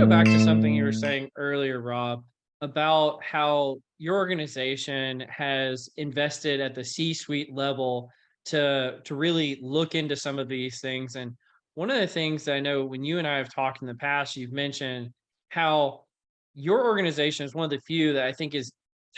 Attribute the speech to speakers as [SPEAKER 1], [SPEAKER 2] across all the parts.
[SPEAKER 1] back to something you were saying earlier, Rob, about how your organization has invested at the C-suite level to really look into some of these things. And one of the things that I know when you and I have talked in the past, you've mentioned how your organization is one of the few that I think is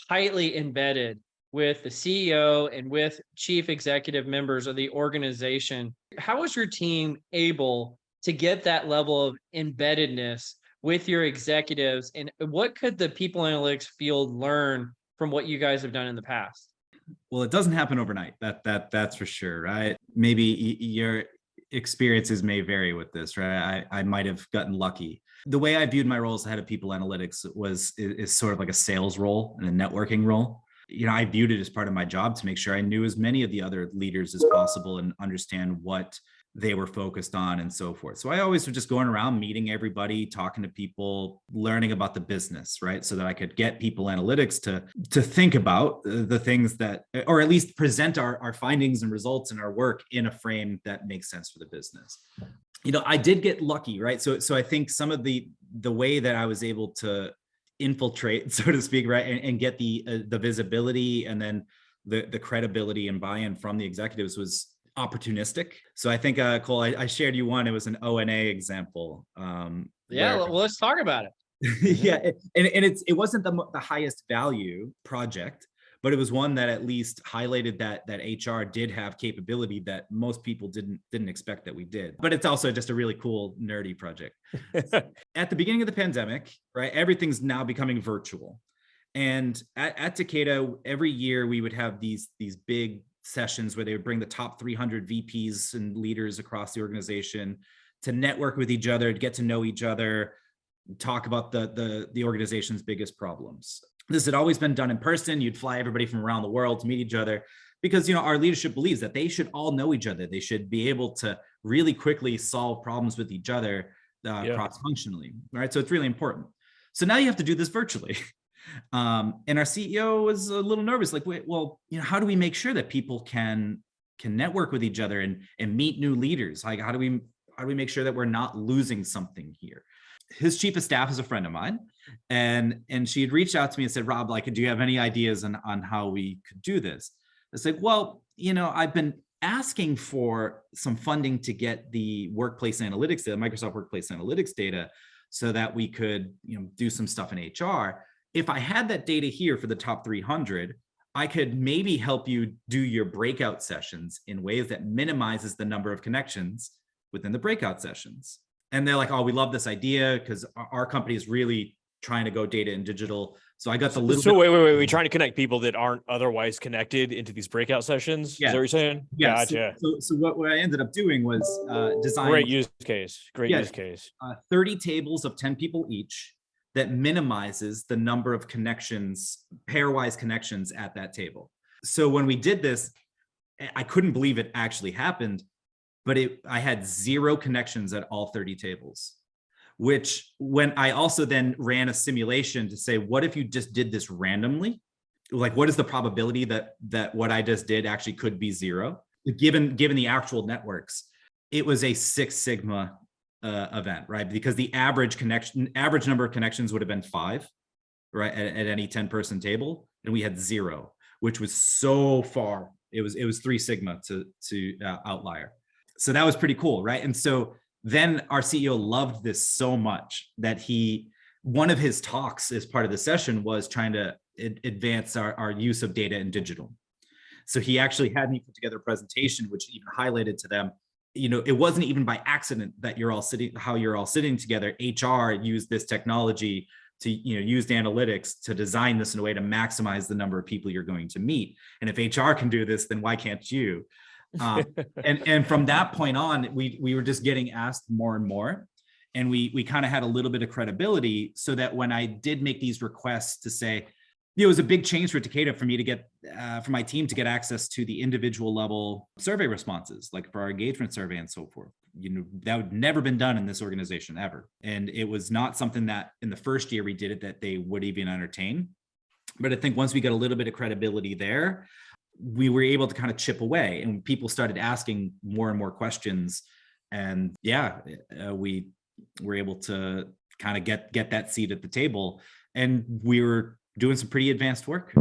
[SPEAKER 1] tightly embedded with the CEO and with chief executive members of the organization. How was your team able to get that level of embeddedness with your executives? And what could the people analytics field learn from what you guys have done in the past?
[SPEAKER 2] Well, it doesn't happen overnight. That's for sure, right? Maybe your experiences may vary with this, right? I might have gotten lucky. The way I viewed my role as the head of people analytics is sort of like a sales role and a networking role. I viewed it as part of my job to make sure I knew as many of the other leaders as possible and understand what they were focused on and so forth. So I always was just going around meeting everybody, talking to people, learning about the business, right? So that I could get people analytics to think about the things that, or at least present our findings and results and our work in a frame that makes sense for the business. I did get lucky, right? So I think some of the way that I was able to infiltrate, so to speak, right, and get the visibility and then the credibility and buy-in from the executives was opportunistic. So I think, Cole, I shared you one. It was an O&A example.
[SPEAKER 1] Well, let's talk about it.
[SPEAKER 2] Yeah, and it wasn't the highest value project, but it was one that at least highlighted that HR did have capability that most people didn't expect that we did. But it's also just a really cool, nerdy project. At the beginning of the pandemic, right, everything's now becoming virtual. And at Takeda, every year we would have these big sessions where they would bring the top 300 VPs and leaders across the organization to network with each other, to get to know each other, talk about the organization's biggest problems. This had always been done in person. You'd fly everybody from around the world to meet each other because, our leadership believes that they should all know each other. They should be able to really quickly solve problems with each other cross-functionally, right? So it's really important. So now you have to do this virtually. And our CEO was a little nervous, like, wait, well, how do we make sure that people can network with each other and meet new leaders? Like, how do we make sure that we're not losing something here? His chief of staff is a friend of mine, and she had reached out to me and said, Rob, like, do you have any ideas on how we could do this? I said, well, I've been asking for some funding to get the workplace analytics data, Microsoft Workplace Analytics data, so that we could, do some stuff in HR. If I had that data here for the top 300, I could maybe help you do your breakout sessions in ways that minimizes the number of connections within the breakout sessions. And they're like, oh, we love this idea because our company is really trying to go data and digital. So I got the little.
[SPEAKER 3] So wait, we're trying to connect people that aren't otherwise connected into these breakout sessions.
[SPEAKER 2] Yeah.
[SPEAKER 3] Is that what you're saying?
[SPEAKER 2] Yeah.
[SPEAKER 3] Gotcha.
[SPEAKER 2] So what I ended up doing was designing.
[SPEAKER 3] Great use case.
[SPEAKER 2] 30 tables of 10 people each that minimizes the number of connections, pairwise connections at that table. So when we did this, I couldn't believe it actually happened, but I had 0 connections at all 30 tables, which when I also then ran a simulation to say, what if you just did this randomly? Like, what is the probability that what I just did actually could be 0, given the actual networks? It was a 6 sigma event, right? Because the average number of connections would have been 5, right, at any 10-person table, and we had 0, which was so far. It was 3 sigma to outlier. So that was pretty cool, right? And so then our CEO loved this so much that one of his talks as part of the session was trying to advance our use of data and digital. So he actually had me put together a presentation, which even highlighted to them, it wasn't even by accident that you're all sitting together. HR used this technology to, use analytics to design this in a way to maximize the number of people you're going to meet. And if HR can do this, then why can't you? And from that point on, we were just getting asked more and more. And we kind of had a little bit of credibility, so that when I did make these requests to say, it was a big change for Takeda for me to get, for my team to get access to the individual level survey responses, like for our engagement survey and so forth. That would never been done in this organization ever. And it was not something that in the first year we did it that they would even entertain. But I think once we got a little bit of credibility there, we were able to kind of chip away, and people started asking more and more questions. And we were able to kind of get that seat at the table. And we were doing some pretty advanced work.